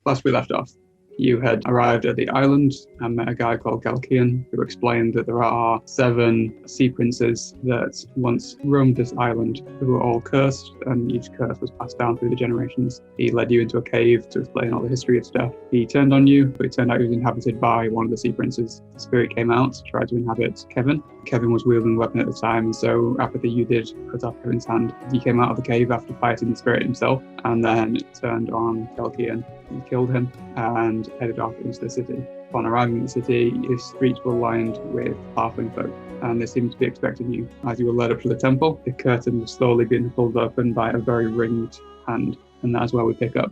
last we left off, you had arrived at the island and met a guy called Galkian who explained that there are 7 sea princes that once roamed this island who were all cursed, and each curse was passed down through the generations. He led you into a cave to explain all the history of stuff. He turned on you, but it turned out he was inhabited by one of the sea princes. The spirit came out, tried to inhabit Kevin. Kevin was wielding a weapon at the time, so after you did cut off Kevin's hand, he came out of the cave after fighting the spirit himself, and then turned on Galkian and killed him and headed off into the city. Upon arriving in the city, his streets were lined with halfling folk, and they seemed to be expecting you. As you were led up to the temple, the curtain was slowly being pulled open by a very ringed hand, and that's where we pick up.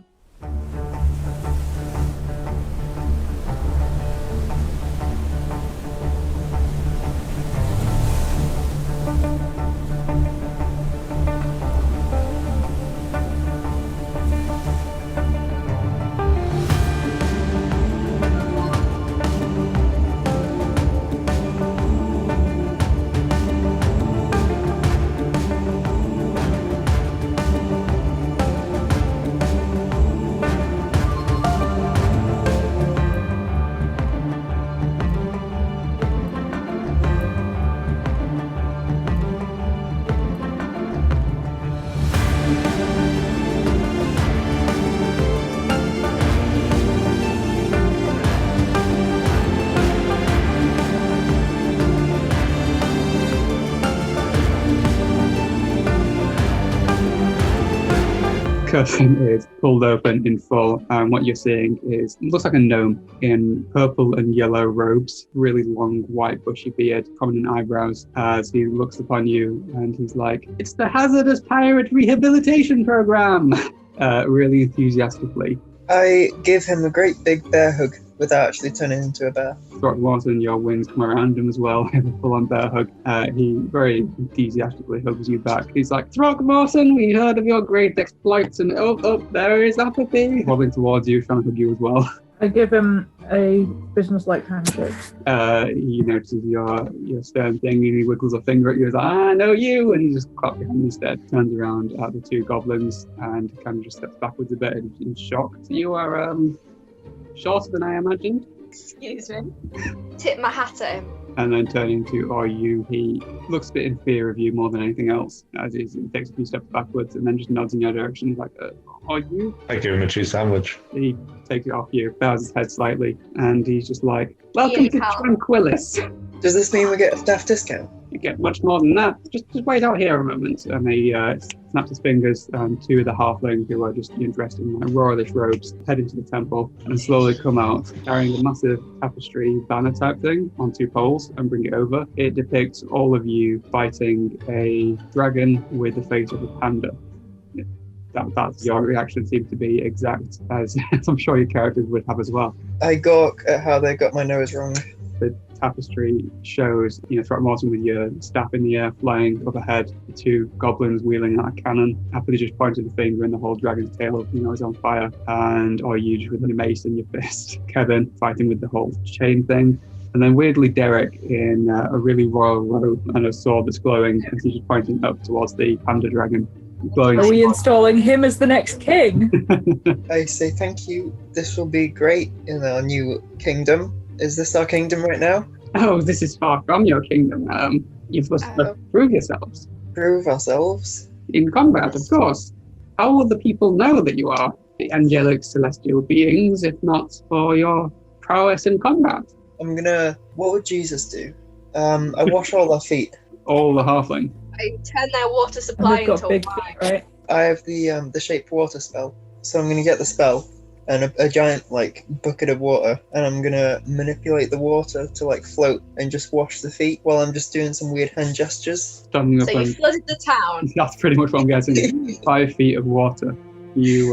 Curtain is pulled open in full, and what you're seeing is, it looks like a gnome in purple and yellow robes, really long white bushy beard, prominent eyebrows, as he looks upon you and he's like, "It's the Hazardous Pirate Rehabilitation Program!" Really enthusiastically. I give him a great big bear hug without actually turning into a bear. Throckmorton, your wings come around him as well, in a full-on bear hug. He very enthusiastically hugs you back. He's like, "Throckmorton, we heard of your great exploits, and there is Apathy." Wobbling towards you, trying to hug you as well. I give him a business-like handshake. He notices your stern thing, and he wiggles a finger at you. He's like, "I know you," and he just claps your hand instead. Turns around at the 2 goblins and kind of just steps backwards a bit in shock. So you are shorter than I imagined. Excuse me. Tip my hat at him. And then turning to you, he looks a bit in fear of you more than anything else, as he takes a few steps backwards and then just nods in your direction. He's like, "Are you?" I give him a cheese sandwich. He takes it off you, bows his head slightly, and he's just like, "Welcome to Tranquilis." Does this mean we get a staff discount? You get much more than that. Just wait out here a moment. And he snaps his fingers, and 2 of the halflings who are just dressed in like royalish robes head into the temple and slowly come out carrying a massive tapestry banner type thing on 2 poles and bring it over. It depicts all of you fighting a dragon with the face of a panda. That's your reaction seems to be exact as I'm sure your characters would have as well. I gawk at how they got my nose wrong. The tapestry shows, Throckmorton with your staff in the air flying overhead, the 2 goblins wheeling out a cannon. Happily just pointing the finger and the whole dragon's tail, is on fire. And you just with a mace in your fist. Kevin fighting with the whole chain thing. And then weirdly Derek in a really royal robe and a sword that's glowing, and he's just pointing up towards the panda dragon. Glowing. Are we installing him as the next king? I say thank you. This will be great in our new kingdom. Is this our kingdom right now? Oh, this is far from your kingdom. You're supposed to prove yourselves. Prove ourselves? In combat, of course. How will the people know that you are the angelic celestial beings, if not for your prowess in combat? What would Jesus do? I wash all their feet. All the halfling. I turn their water supply into big wine. feet, right? I have the shape water spell. So I'm going to get the spell and a giant bucket of water, and I'm going to manipulate the water to float and just wash the feet while I'm just doing some weird hand gestures. Standing up So you flooded the town. That's pretty much what I'm getting. 5 feet of water. You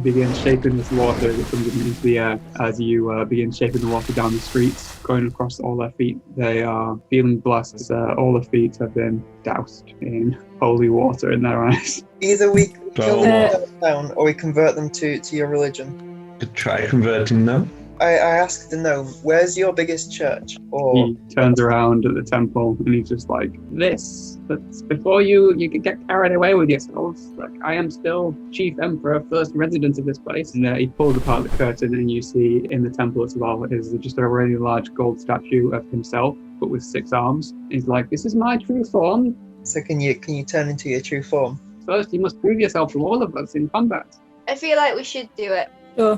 begin shaping this water that comes into the air as you begin shaping the water down the streets, going across all their feet. They are feeling blessed. All the feet have been doused in holy water in their eyes. Either we kill them down or we convert them to your religion. Could try converting them. I asked the gnome, where's your biggest church? Or He turns around at the temple and he's just like, this. But before you could get carried away with yourselves, like, I am still chief emperor, first resident of this place. And he pulls apart the curtain and you see in the temple as well is just a really large gold statue of himself, but with 6 arms. He's like, this is my true form. so can you turn into your true form? First, you must prove yourself to all of us in combat. I feel like we should do it. Sure.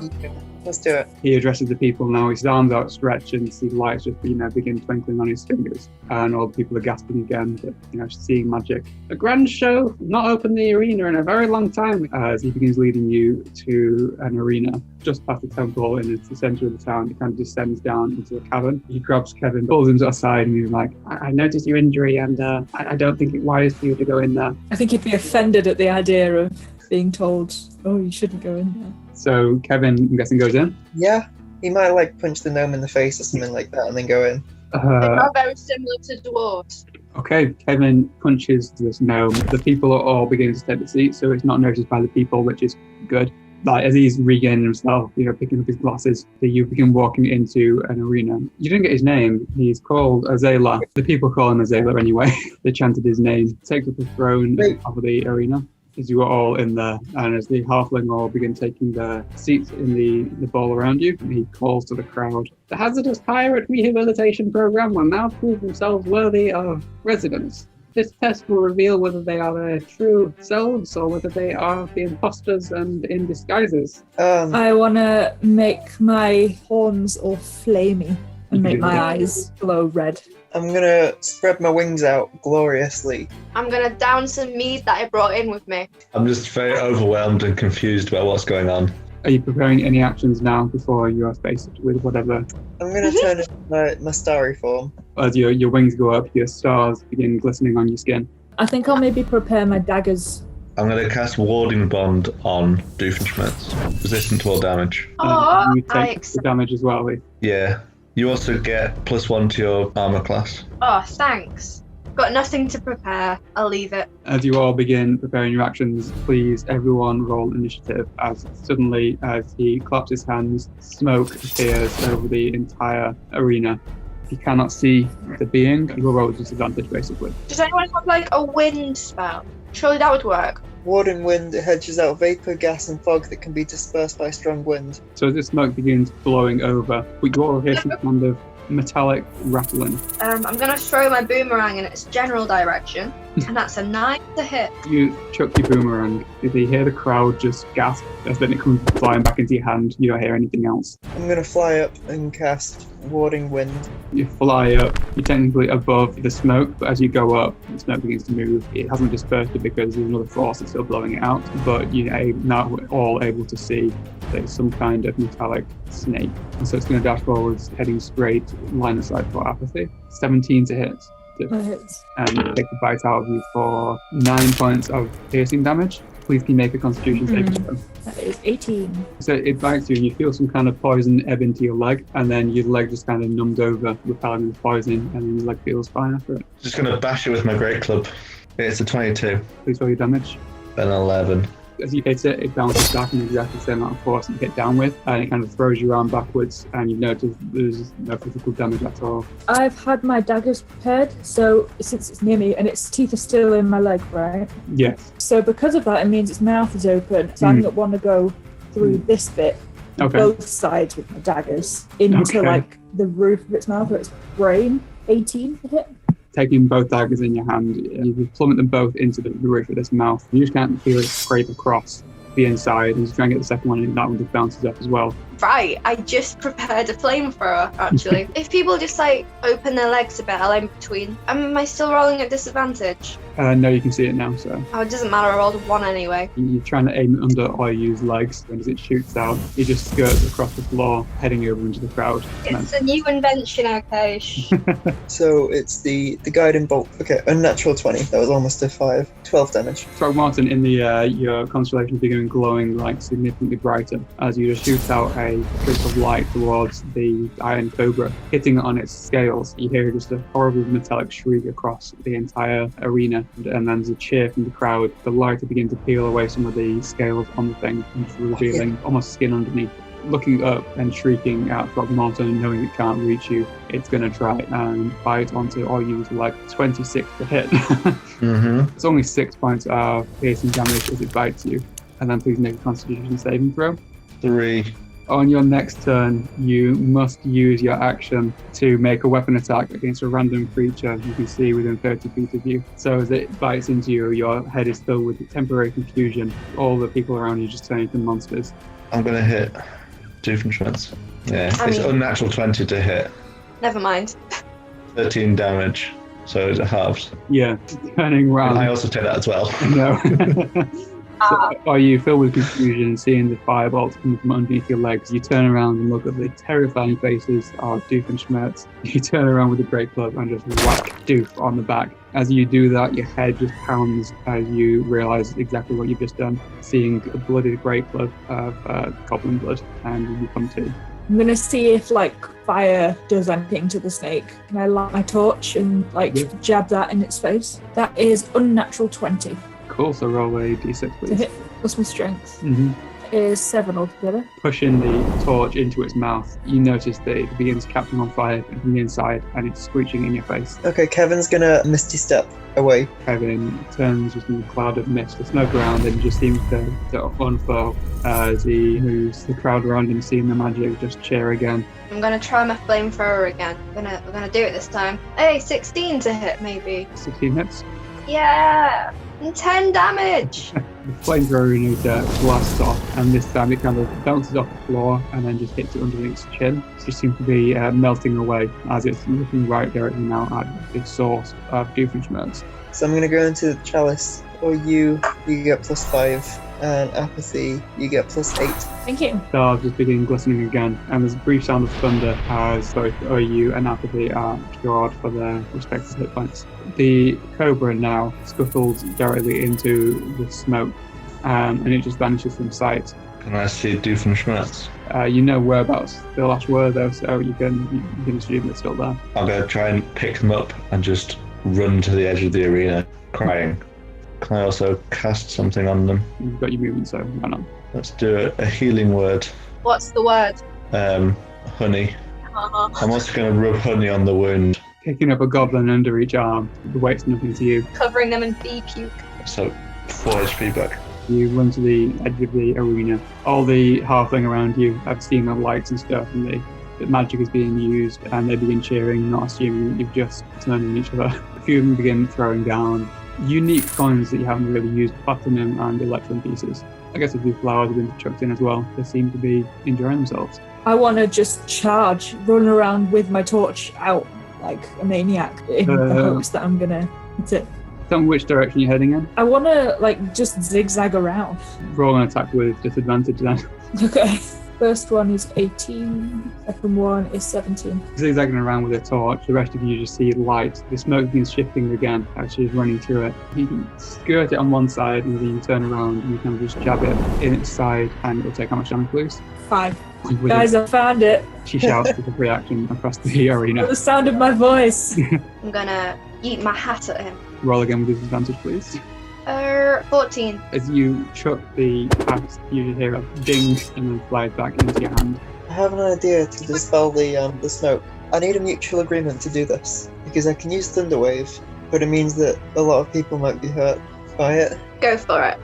Let's do it. He addresses the people now, his arms outstretched, and you see lights just, begin twinkling on his fingers. And all the people are gasping again, but, seeing magic. A grand show, not opened the arena in a very long time, as he begins leading you to an arena just past the temple in the center of the town. He kind of descends down into a cavern. He grabs Kevin, pulls him to the side, and he's like, I noticed your injury, and I don't think it's wise for you to go in there. I think he'd be offended at the idea of being told, oh, you shouldn't go in there. So Kevin, I'm guessing, goes in. Yeah, he might punch the gnome in the face or something like that and then go in. They are very similar to dwarves. Okay, Kevin punches this gnome. The people are all beginning to take the seat, so it's not noticed by the people, which is good. Like, as he's regaining himself, picking up his glasses, you begin walking into an arena. You didn't get his name. He's called Azela. The people call him Azela anyway. They chanted his name. Takes up a throne over the arena. As you are all in there, and as the halfling all begin taking their seats in the ball around you, he calls to the crowd, the hazardous pirate rehabilitation program will now prove themselves worthy of residence. This test will reveal whether they are their true selves or whether they are the imposters and in disguises. I want to make my horns all flamey and make my eyes glow red. I'm gonna spread my wings out gloriously. I'm going to down some mead that I brought in with me. I'm just very overwhelmed and confused about what's going on. Are you preparing any actions now before you are faced with whatever? I'm gonna turn into my starry form. As your wings go up, your stars begin glistening on your skin. I think I'll maybe prepare my daggers. I'm going to cast Warding Bond on Doofenshmirtz. Resistant to all damage. Oh, You take the damage as well, Lee. Yeah. You also get +1 to your armor class. Oh, thanks. Got nothing to prepare. I'll leave it. As you all begin preparing your actions, please everyone roll initiative as suddenly as he claps his hands, smoke appears over the entire arena. You cannot see the being, you will roll disadvantage basically. Does anyone have a wind spell? Surely that would work. Warding wind hedges out vapor, gas, and fog that can be dispersed by strong wind. So as the smoke begins blowing over, we all hear some kind of metallic rattling. I'm going to throw my boomerang in its general direction, and that's a 9 to hit. You chuck your boomerang. You hear the crowd just gasp as then it comes flying back into your hand. You don't hear anything else. I'm gonna fly up and cast Warding wind. You fly up. You're technically above the smoke, but as you go up, the smoke begins to move. It hasn't dispersed it because there's another force that's still blowing it out, but you're now all able to see there's some kind of metallic snake. And so it's going to dash forwards, heading straight, line of sight for apathy. 17 to hit. That hits. And take the bite out of you for 9 points of piercing damage. Please can you make a constitution saving throw. That is 18. So it bites you and you feel some kind of poison ebb into your leg, and then your leg just kind of numbed over, repelling the poison, and then your leg feels fine after it. Just going to bash it with my great club. It's a 22. Please roll your damage. An 11. As you hit it, it bounces back in exactly the same amount of force that you hit down with, and it kind of throws your arm backwards, and you notice there's no physical damage at all. I've had my daggers prepared, so since it's near me and its teeth are still in my leg, right? Yes. So because of that, it means its mouth is open. So I'm going to want to go through this bit, Okay. both sides with my daggers, into Okay. the roof of its mouth or its brain. 18 to hit. Taking both daggers in your hand, you plummet them both into the roof of this mouth. You just can't feel it scrape across the inside, and you try and get the second one, and that one just bounces up as well. Right, I just prepared a flamethrower, actually. If people just open their legs a bit, I'll aim between. Am I still rolling at disadvantage? No, you can see it now, so Oh, it doesn't matter, I rolled a 1 anyway. you're trying to aim it under or use legs, and as it shoots out, it just skirts across the floor, heading over into the crowd. It's a new invention, okay? So it's the guiding bolt. Okay, unnatural 20. That was almost a 5. 12 damage. Martin, in the your constellation beginning glowing significantly brighter as you just shoot out a streak of light towards the iron cobra, hitting it on its scales. You hear just a horrible metallic shriek across the entire arena, and then there's a cheer from the crowd. The light begins to peel away some of the scales on the thing, and just revealing almost skin underneath. looking up and shrieking at Frogmorton, knowing it can't reach you. It's going to try and bite onto Oyu's leg. 26 to hit. It's only 6 points of piercing damage as it bites you. And then please make a Constitution saving throw. 3. On your next turn, you must use your action to make a weapon attack against a random creature you can see within 30 feet of you. So as it bites into you, your head is filled with temporary confusion. All the people around you just turn into monsters. I'm going to hit Doofenshmirtz. Yeah, it's unnatural 20 to hit. Never mind. 13 damage, so it halves. Yeah, turning around. And I also take that as well. No. So are you filled with confusion, seeing the firebolts coming from underneath your legs? You turn around and look at the terrifying faces of Doofenshmirtz. You turn around with the great club and just whack Doof on the back. As you do that, your head just pounds as you realise exactly what you've just done, seeing a blooded great club of goblin blood, and you come to. I'm gonna see if fire does anything to the snake. Can I light my torch and jab that in its face? That is unnatural 20. Cool, so roll a d6, To please. hit plus my strength. Mm-hmm. Is 7 altogether. Pushing the torch into its mouth, you notice that it begins catching on fire from the inside, and it's screeching in your face. Okay, Kevin's gonna Misty Step away. Kevin turns just in a cloud of mist, the smoke around him just seems to unfurl as he moves. The crowd around him, seeing the magic, just cheer again. I'm gonna try my flamethrower again. We're gonna do it this time. Hey, 16 to hit maybe. 16 hits. Yeah, and 10 damage. The flamethrower grenade blasts off, and this time it kind of bounces off the floor and then just hits it underneath its chin. It just seems to be melting away as it's looking right directly now at the source of Doofenshmirtz. So I'm gonna go into the chalice. Or you get +5, and apathy, you get +8. Thank you. Stars just begin glistening again, and there's a brief sound of thunder as both OU and apathy are cured for their respective hit points. The cobra now scuttles directly into the smoke, and it just vanishes from sight. Can I see Doofenshmirtz? You know whereabouts the last were though, so you can assume they're still there. I'm going to try and pick them up and just run to the edge of the arena, crying. Can I also cast something on them? You've got your movement, so why not? Let's do a healing word. What's the word? Honey. I'm also going to rub honey on the wound. Picking up a goblin under each arm, the weight's nothing to you. Covering them in bee puke. So 4 HP back. You run to the edge of the arena. All the halfling around you have seen the lights and stuff, and the magic is being used, and they begin cheering, not assuming that you've just turned on each other. A few of them begin throwing down unique coins that you haven't really used, platinum and electrum pieces. I guess a few flowers have been chucked in as well. They seem to be enjoying themselves. I want to just charge, run around with my torch out like a maniac in the hopes that I'm gonna hit it. Tell me which direction you're heading in. I want to just zigzag around. Roll an attack with disadvantage then. Okay. First one is 18, second one is 17. Zigzagging around with a torch, the rest of you just see light. The smoke begins shifting again as she's running through it. You can skirt it on one side and then you turn around and you can just jab it in its side, and it'll take how much damage, please? 5. With Guys, I found it. She shouts with a reaction across the arena. The sound of my voice. I'm gonna eat my hat at him. Roll again with disadvantage, please. 14. As you chuck the axe, you just hear a ding and then fly back into your hand. I have an idea to dispel the smoke. I need a mutual agreement to do this, because I can use Thunderwave, but it means that a lot of people might be hurt by it. Go for it.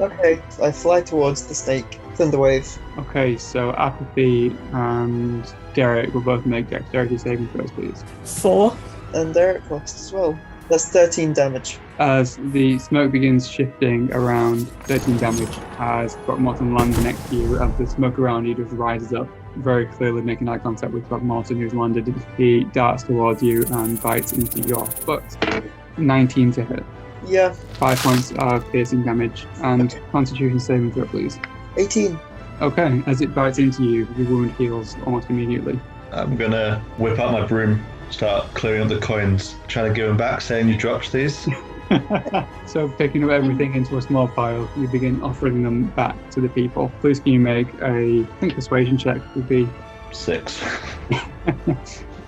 Okay, I fly towards the snake. Thunderwave. Okay, so Apathy and Derek will both make dexterity saving throws, please. 4. And Derek lost as well. That's 13 damage. As the smoke begins shifting around, 13 damage as Throckmorton lands next to you, as the smoke around you just rises up, very clearly making eye contact with Throckmorton, who's landed. He darts towards you and bites into your foot. 19 to hit. Yeah, 5 points of piercing damage, and Constitution saving throw, please. 18. Okay, as it bites into you, your wound heals almost immediately. I'm going to whip out my broom, start clearing up the coins, trying to give them back, saying you dropped these. So picking up everything into a small pile, you begin offering them back to the people. Please can you make I think persuasion check would be 6.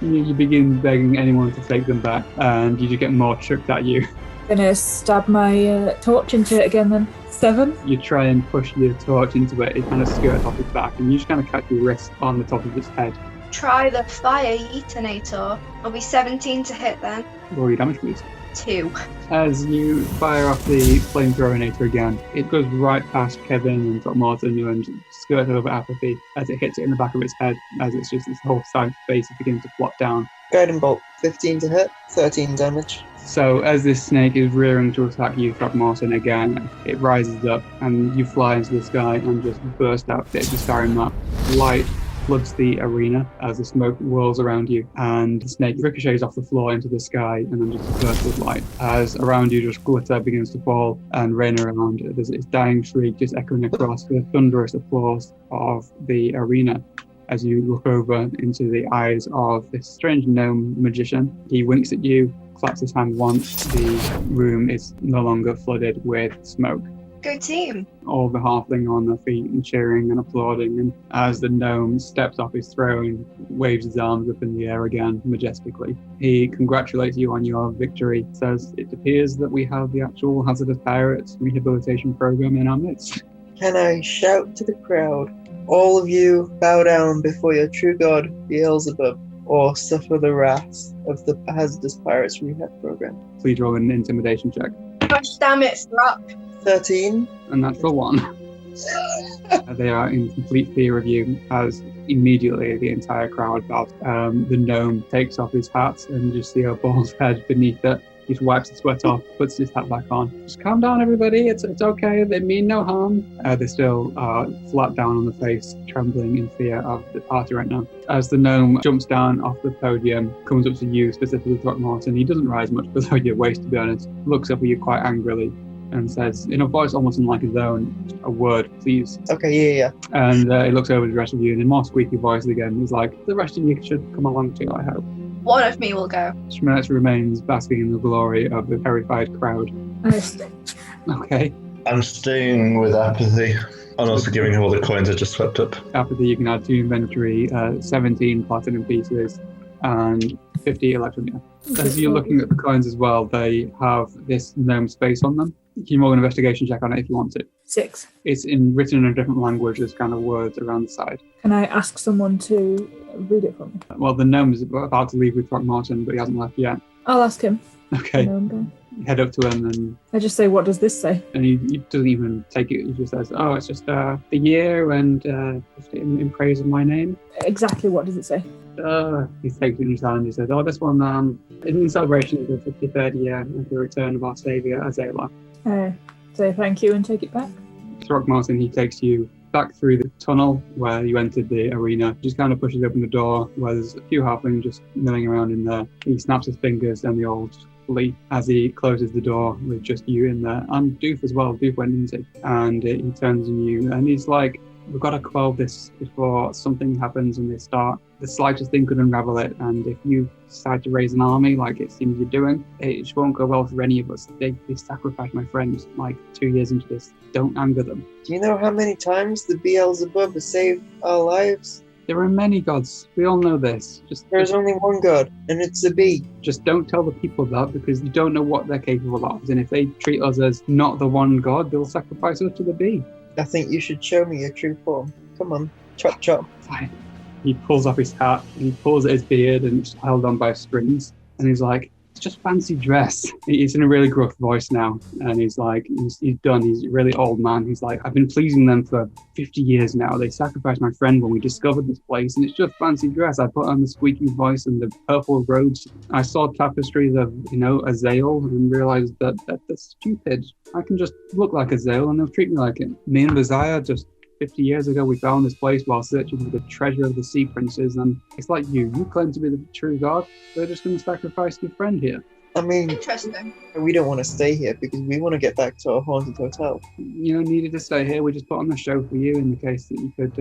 you begin begging anyone to take them back, and you just get more chucked at you. Gonna stab my torch into it again then. 7. You try and push your torch into it, it kind of skirts off its back, and you just kind of catch your wrist on the top of its head. Try the fire detonator. It'll be 17 to hit then. Roll your damage, please. 2. As you fire off the flamethrowinator again, it goes right past Kevin and Throckmorton and skirts over Apathy as it hits it in the back of its head, as it's just this whole side face is beginning to flop down. Guiding bolt, 15 to hit, 13 damage. So as this snake is rearing to attack you, Throckmorton, again, it rises up and you fly into the sky and just burst out the sky map. Light floods the arena as the smoke whirls around you, and the snake ricochets off the floor into the sky and then just bursts with light. As around you just glitter begins to fall and rain around, there's this dying shriek just echoing across the thunderous applause of the arena. As you look over into the eyes of this strange gnome magician, he winks at you, claps his hand once, the room is no longer flooded with smoke. Go team. All the halfling on their feet and cheering and applauding, and as the gnome steps off his throne, waves his arms up in the air again majestically. He congratulates you on your victory, says it appears that we have the actual hazardous pirates rehabilitation program in our midst. Can I shout to the crowd, all of you bow down before your true god, Beelzebub, or suffer the wrath of the hazardous pirates rehab program? Please roll an intimidation check. Gosh damn it, Throck. 13. A natural 1. They are in complete fear of you as immediately the entire crowd bows. The gnome takes off his hat and you just see a bald head beneath it. He just wipes the sweat off, puts his hat back on. Just calm down, everybody. It's okay. They mean no harm. They're still flat down on the face, trembling in fear of the party right now. As the gnome jumps down off the podium, comes up to you, specifically Throckmorton. He doesn't rise much below your waist, to be honest. Looks up at you quite angrily and says, in a voice almost unlike his own, a word, please. Okay, yeah. And he looks over to the rest of you and in more squeaky voice again, he's like, the rest of you should come along too, I hope. One of me will go. Schmerz remains basking in the glory of the terrified crowd. Okay. I'm staying with Apathy. And also giving him all the coins I just swept up. Apathy, you can add to your inventory 17 platinum pieces and 50 electronia. As you're looking at the coins as well, they have this gnome space on them. You can roll an investigation check on it if you want to. 6. It's written in a different language. There's kind of words around the side. Can I ask someone to read it for me? Well, the gnome is about to leave with Throckmorton, but he hasn't left yet. I'll ask him. Okay. No, Head up to him and I just say, what does this say? he doesn't even take it. He just says, oh, it's just the year and just in praise of my name. Exactly what does it say? He takes it in his hand and he says, oh, this one is in celebration of the 53rd year of the return of our saviour, Azela. Say thank you and take it back. Throckmorton, he takes you back through the tunnel where you entered the arena, just kind of pushes open the door where there's a few halflings just milling around in there. He snaps his fingers and they all flee as he closes the door with just you in there, and Doof as well. Doof went into it, and he turns on you and he's like, we've got to quell this before something happens and they start. The slightest thing could unravel it, and if you decide to raise an army like it seems you're doing, it just won't go well for any of us. They sacrificed my friends like 2 years into this. Don't anger them. Do you know how many times the Beelzebub has saved our lives? There are many gods. We all know this. There's only one god, and it's a bee. Just don't tell the people that, because you don't know what they're capable of. And if they treat us as not the one god, they'll sacrifice us to the bee. I think you should show me your true form. Come on, chop chop. Fine. He pulls off his hat, and he pulls at his beard, and it's held on by strings. And he's like, it's just fancy dress. He's in a really gruff voice now. And he's like, he's done. He's a really old man. He's like, I've been pleasing them for 50 years now. They sacrificed my friend when we discovered this place. And it's just fancy dress. I put on the squeaky voice and the purple robes. I saw tapestries of, Azale and realized that that's stupid. I can just look like Azale and they'll treat me like it. Me and Viziah just 50 years ago, we found this place while searching for the treasure of the sea princes, and it's like you claim to be the true god. They're just going to sacrifice your friend here. I mean, Interesting. we don't want to stay here because we want to get back to our haunted hotel. Needed to stay here. We just put on the show for you in the case that you could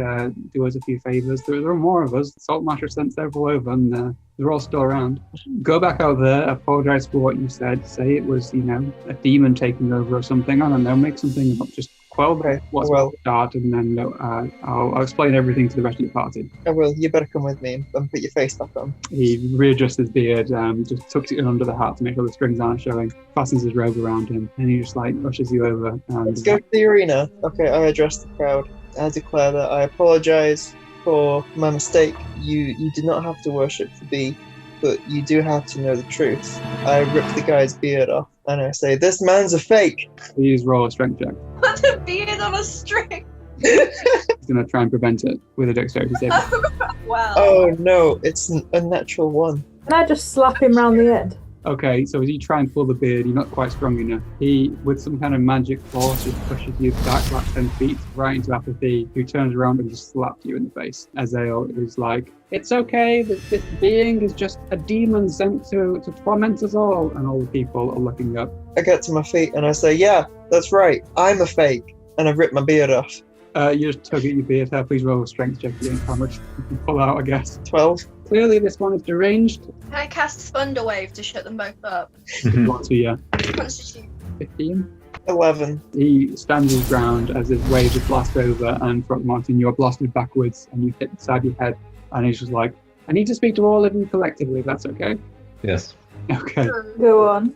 do us a few favors. There are more of us. Saltmarsh sent several over, and they're all still around. Go back out there, apologize for what you said. Say it was, a demon taking over or something. I don't know. Make something up. Just Quell Okay, what's well. start, and then I'll explain everything to the rest of the party. I will. You better come with me and put your face back on. He readjusts his beard, just tucks it in under the hat to make sure the strings aren't showing, fastens his robe around him, and he just like ushers you over. And Let's go to the arena. Okay, I address the crowd. I declare that I apologize for my mistake. You did not have to worship the bee, but you do have to know the truth. I rip the guy's beard off and I say, "This man's a fake." Please roll a strength check. Put a beard on a string. He's going to try and prevent it with a dexterity save. Wow. Oh no, it's an unnatural one. Can I just slap him round the head? Okay, so as you try and pull the beard, you're not quite strong enough. He, with some kind of magic force, just pushes you back like 10 feet right into Apathy, who turns around and just slaps you in the face. Azale is like, "It's okay, this being is just a demon sent to torment us all." And all the people are looking up. I get to my feet and I say, "Yeah, that's right. I'm a fake." And I rip my beard off. You just tug at your beard hair. Please roll a strength check against how much you can pull out, I guess. 12. Clearly this one is deranged. Can I cast Thunder Wave to shut them both up? What's the Constitution. 15? 11. He stands his ground as his wave just blasts over, and Throckmorton, you're blasted backwards and you hit the side of your head. And he's just like, "I need to speak to all of you collectively, if that's okay." Yes. Okay. Go on.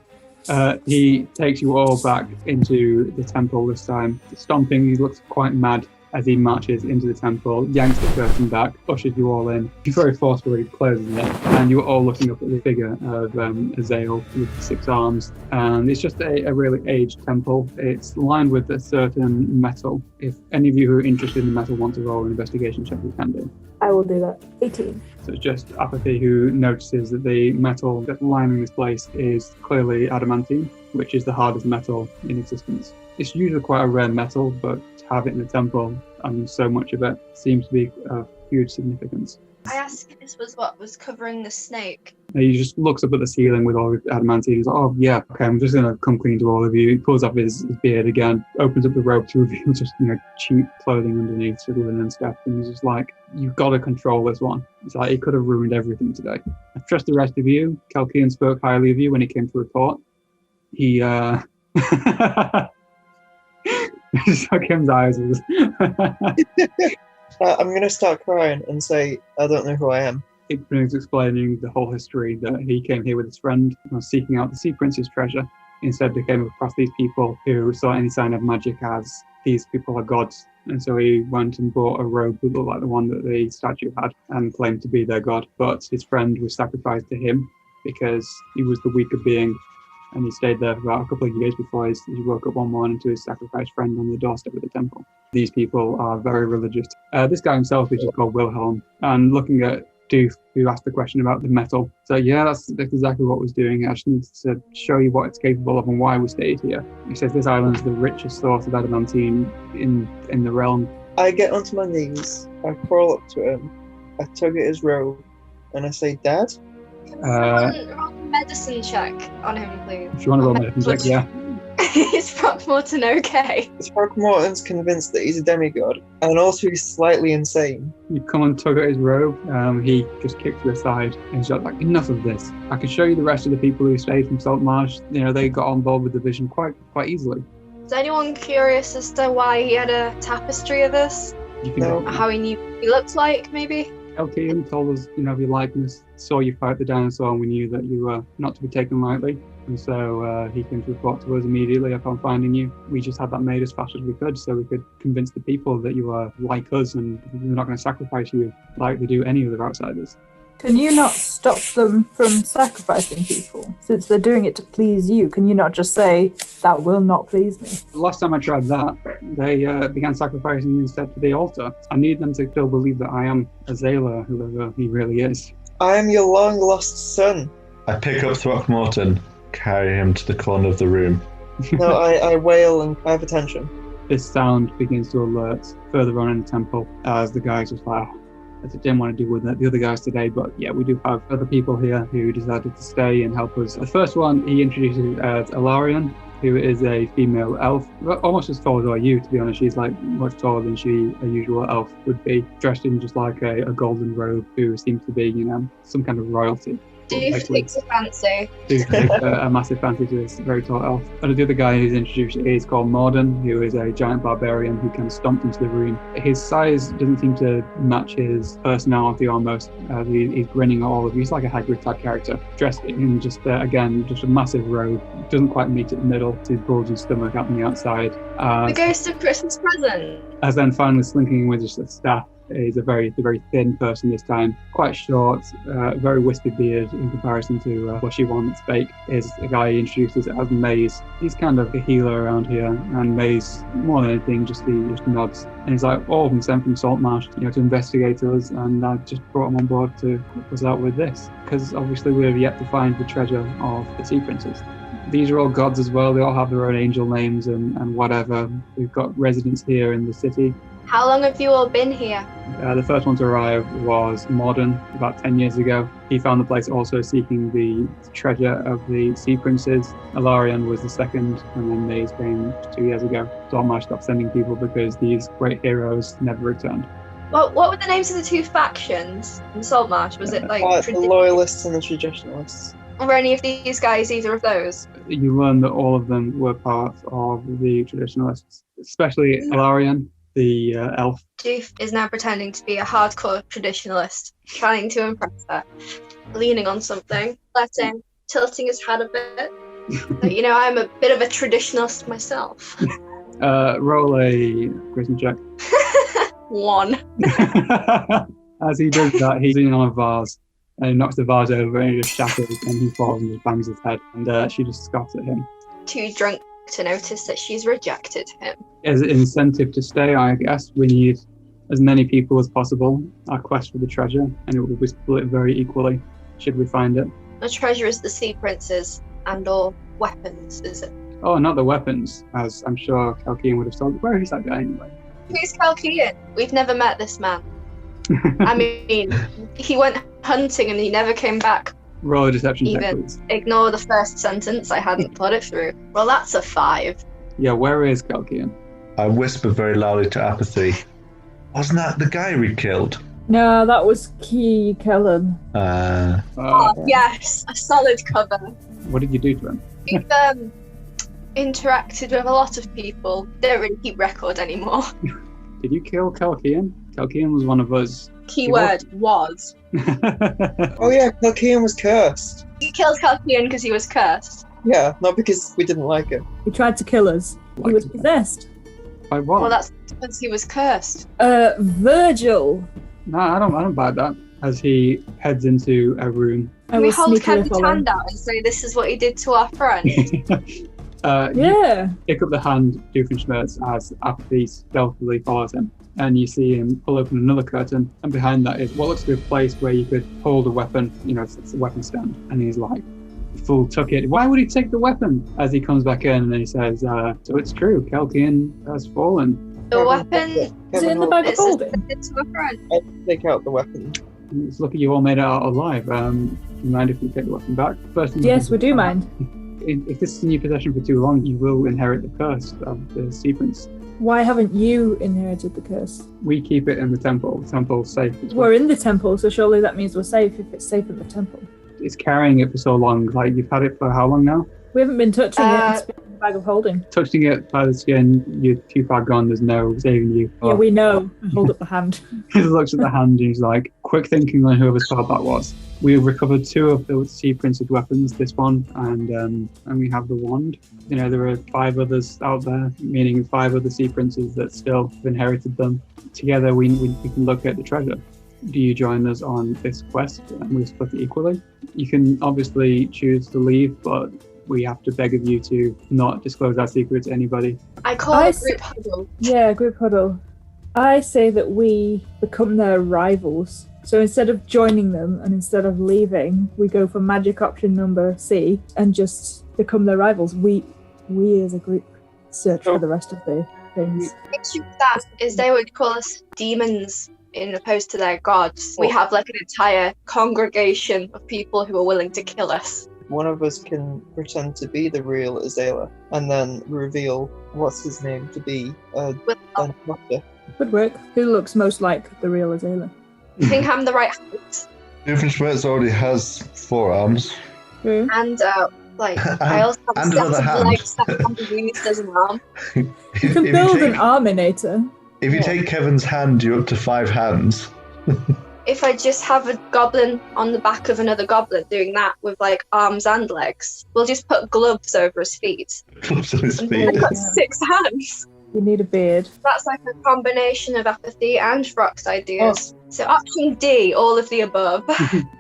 He takes you all back into the temple this time. Stomping, he looks quite mad as he marches into the temple, yanks the curtain back, ushers you all in. He very forcefully closes it, and you're all looking up at the figure of Azale with 6 arms. And it's just a really aged temple. It's lined with a certain metal. If any of you who are interested in the metal want to roll an investigation check, you can do. I will do that. 18. So it's just Apathy who notices that the metal that's lining this place is clearly adamantine, which is the hardest metal in existence. It's usually quite a rare metal, but to have it in the temple and so much of it seems to be of huge significance. I asked if this was what was covering the snake. And he just looks up at the ceiling with all the adamantine. He's like, "Oh yeah, okay, I'm just gonna come clean to all of you." He pulls off his beard again, opens up the robe to reveal just cheap clothing underneath, sort of linen and stuff. And he's just like, "You've got to control this one." It's like he could have ruined everything today. I trust the rest of you. Kalkian spoke highly of you when he came to report. He Kim's eyes. I'm going to start crying and say, "I don't know who I am." Ignorance explaining the whole history, that he came here with his friend and was seeking out the Sea Prince's treasure. Instead, they came across these people who saw any sign of magic as these people are gods. And so he went and bought a robe that looked like the one that the statue had and claimed to be their god. But his friend was sacrificed to him because he was the weaker being. And he stayed there for about a couple of years before he woke up one morning to his sacrificed friend on the doorstep of the temple. These people are very religious. This guy himself is just called Wilhelm. And looking at Doof, who asked the question about the metal. So yeah, that's exactly what was doing. I just need to show you what it's capable of and why we stayed here. He says this island is the richest source of adamantine in the realm. I get onto my knees, I crawl up to him, I tug at his robe, and I say, "Dad?" Can someone roll a medicine check on him, please? If you want to roll medicine check, yeah. Is Throckmorton okay? Throckmorton's convinced that he's a demigod, and also he's slightly insane. You come and tug at his robe. He just kicks you aside and he's like, "Enough of this. I can show you the rest of the people who stayed from Saltmarsh. They got on board with the vision quite easily." Is anyone curious as to why he had a tapestry of this? You can No. go. How he knew what he looked like, maybe? Elkian told us, of your likeness, saw you fight the dinosaur, and we knew that you were not to be taken lightly. And so he came to report to us immediately upon finding you. We just had that made as fast as we could, so we could convince the people that you are like us and we're not going to sacrifice you like they do any other outsiders. Can you not stop them from sacrificing people? Since they're doing it to please you, can you not just say, "That will not please me"? The last time I tried that, they began sacrificing instead to the altar. I need them to still believe that I am Azale, whoever he really is. I am your long-lost son. I pick up Throckmorton, carry him to the corner of the room. No, I wail and I have attention. This sound begins to alert further on in the temple as the guys just like, I didn't want to deal with the other guys today, but yeah, we do have other people here who decided to stay and help us. The first one he introduces as Alarion, who is a female elf, almost as tall as you, to be honest. She's like much taller than a usual elf would be, dressed in just like a golden robe, who seems to be, some kind of royalty. Do likely takes a fancy. do take a massive fancy to this very tall elf. And the other guy who's introduced is called Morden, who is a giant barbarian who kind of stomped into the room. His size doesn't seem to match his personality almost. He's grinning at all of you. He's like a Hagrid type character, dressed in just a massive robe. Doesn't quite meet at the middle, to his bulging stomach out on the outside. The ghost of Christmas present. As then finally slinking in with just a staff is a very very thin person this time, quite short, very wispy beard in comparison to Bushy one that's fake. Is a guy he introduces as Maze. He's kind of a healer around here, and Maze, more than anything, just nods. And he's like, all of them sent from Saltmarsh, to investigate us, and I just brought him on board to help us out with this, because obviously we have yet to find the treasure of the Sea Princes. These are all gods as well. They all have their own angel names and whatever. We've got residents here in the city. How long have you all been here? The first one to arrive was Morden, about 10 years ago. He found the place also seeking the treasure of the Sea Princes. Alarion was the second, and then Maze came 2 years ago. Saltmarsh stopped sending people because these great heroes never returned. What were the names of the two factions in Saltmarsh? Was it like the loyalists and the traditionalists. Were any of these guys either of those? You learn that all of them were part of the traditionalists, especially Alarion, the elf. Doof is now pretending to be a hardcore traditionalist, trying to impress her, leaning on something, tilting his head a bit. I'm a bit of a traditionalist myself. Roll a charisma check. 1. As he does that, he's leaning on a vase, and he knocks the vase over, and it just shatters, and he falls and just bangs his head, and she just scoffs at him. Too drunk to notice that she's rejected him. As an incentive to stay, I guess, we need as many people as possible. Our quest for the treasure, and it will be split very equally, should we find it. The treasure is the Sea Princes and all weapons, is it? Oh, not the weapons, as I'm sure Kalkian would have told. Where is that guy anyway? Who's Kalkian? We've never met this man. I mean, he went hunting and he never came back. Roll a deception check, Even please. ignore the first sentence, I hadn't thought it through. Well, that's a 5. Yeah, where is Kalkian? I whisper very loudly to Apathy. Wasn't that the guy we killed? No, that was Key Kellen. Yes, a solid cover. What did you do to him? We've interacted with a lot of people. Don't really keep record anymore. Did you kill Kalkian? Kalkian was one of us. Keyword was. Oh yeah, Kalkian was cursed. You killed Kalkian because he was cursed. Yeah, not because we didn't like him. He tried to kill us. He was possessed. By what? Well, that's because he was cursed. Virgil. No, I don't buy that. As he heads into a room. I We was hold sneakily Kevin's following. hand out and say, "This is what he did to our friend." Yeah. You pick up the hand Doofenshmirtz as Apathy stealthily follows him. And you see him pull open another curtain, and behind that is what looks to be a place where you could hold a weapon. It's a weapon stand. And he's like, "Fool took it. Why would he take the weapon?" As he comes back in, and then he says, "So it's true. Kalkian has fallen." The weapon Is it in the bag of is what holding? he did to our friend. I'd take out the weapon. It's lucky you all made it out alive. Do you mind if we take the weapon back? First, Yes, we do mind. If this is in your possession for too long, you will inherit the curse of the Sea Prince. Why haven't you inherited the curse? We keep it in the temple. The temple's safe. We're in the temple, so surely that means we're safe if it's safe in the temple. It's carrying it for so long. Like, you've had it for how long now? We haven't been touching it. It's been in the bag of holding. Touching it by the skin, you're too far gone. There's no saving you. Yeah, we know. I hold up the hand. He looks at the hand and he's like, quick thinking on whoever's thought that was. We recovered 2 of the Sea Prince's weapons, this one, and we have the wand. There are 5 others out there, meaning 5 other Sea Princes that still have inherited them. Together, we can look at the treasure. Do you join us on this quest and we split it equally? You can obviously choose to leave, but we have to beg of you to not disclose our secret to anybody. I call it group huddle. Yeah, group huddle. I say that we become their rivals. So instead of joining them and instead of leaving, we go for magic option number C and just become their rivals. We as a group search for the rest of the things. The issue with that is they would call us demons in opposed to their gods. We have like an entire congregation of people who are willing to kill us. One of us can pretend to be the real Azala and then reveal what's his name to be a doctor. Good work. Who looks most like the real Azala? I think I'm the right height. Doofenshmirtz already has 4 arms. And I also have a And set another of hand. legs that can be used as an arm. You can build an Arminator. If you take Kevin's hand, you're up to 5 hands. If I just have a goblin on the back of another goblin doing that with like arms and legs, we'll just put gloves over his feet. Gloves on his And feet. I've got 6 hands. You need a beard. That's like a combination of apathy and Rock's ideas. So option D, all of the above.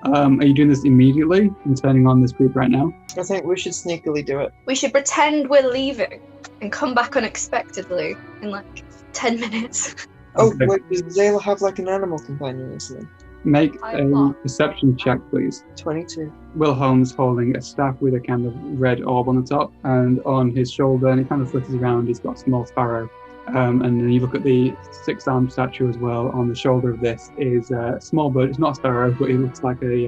Are you doing this immediately and turning on this group right now? I think we should sneakily do it. We should pretend we're leaving and come back unexpectedly in like 10 minutes. Oh, Okay. wait, does Zayla have like an animal companion or something? Make I a block. perception check, please. 22. Wilhelm's holding a staff with a kind of red orb on the top, and on his shoulder, and it kind of flitters around, he's got a small sparrow. And then you look at the 6-armed statue as well. On the shoulder of this is a small bird. It's not a sparrow, but it looks like a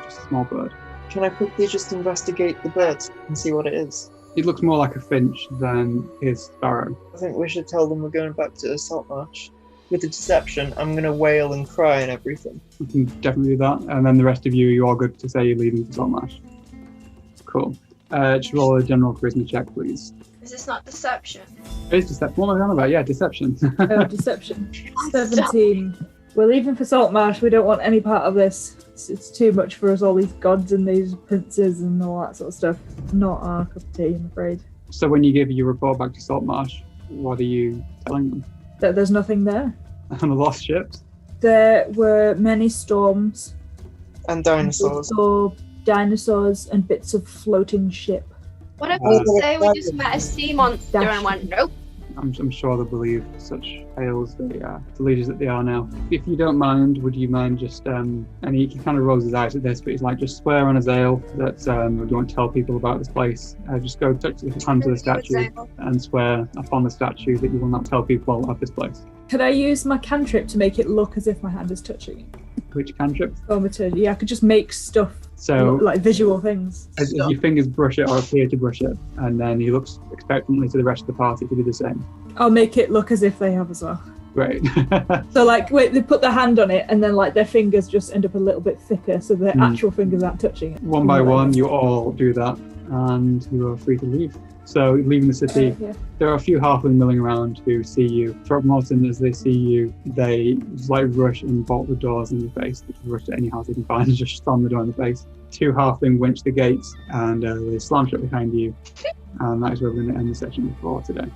just a small bird. Can I quickly just investigate the bird and see what it is? It looks more like a finch than his sparrow. I think we should tell them we're going back to Saltmarsh. With the deception, I'm going to wail and cry and everything. You can definitely do that. And then the rest of you are good to say you're leaving for Saltmarsh. Cool. Just roll a general charisma check, please. Is this not deception? It's deception. What am I on about? Yeah, deception. Oh, deception. 17. We're leaving for Saltmarsh. We don't want any part of this. It's too much for us, all these gods and these princes and all that sort of stuff. Not our cup of tea, I'm afraid. So when you give your report back to Saltmarsh, what are you telling them? That there's nothing there. On the lost ships? There were many storms. And We dinosaurs. saw dinosaurs and bits of floating ship. What if Uh, we say we just met a sea monster and went, nope? I'm sure they'll believe such tales, the leaders that they are now. If you don't mind, would you mind just, and he kind of rolls his eyes at this, but he's like, just swear on Azale that you won't tell people about this place. Just go touch the hand to the statue and swear upon the statue that you will not tell people of this place. Could I use my cantrip to make it look as if my hand is touching it? Which cantrip? Yeah, I could just make stuff, So like visual things. as your fingers brush it or appear to brush it, and then he looks expectantly to the rest of the party to do the same. I'll make it look as if they have as well. Great. So like, wait, they put their hand on it and then like their fingers just end up a little bit thicker so their actual fingers aren't touching it. One by one, you all do that, and you are free to leave. So leaving the city, Yeah. there are a few halfling milling around who see you. Throckmorton, as they see you, they just like rush and bolt the doors in your face. They rush to any house they can find and just slam the door in the face. 2 halfling winch the gates and they slam shut behind you. And that is where we're going to end the session for today.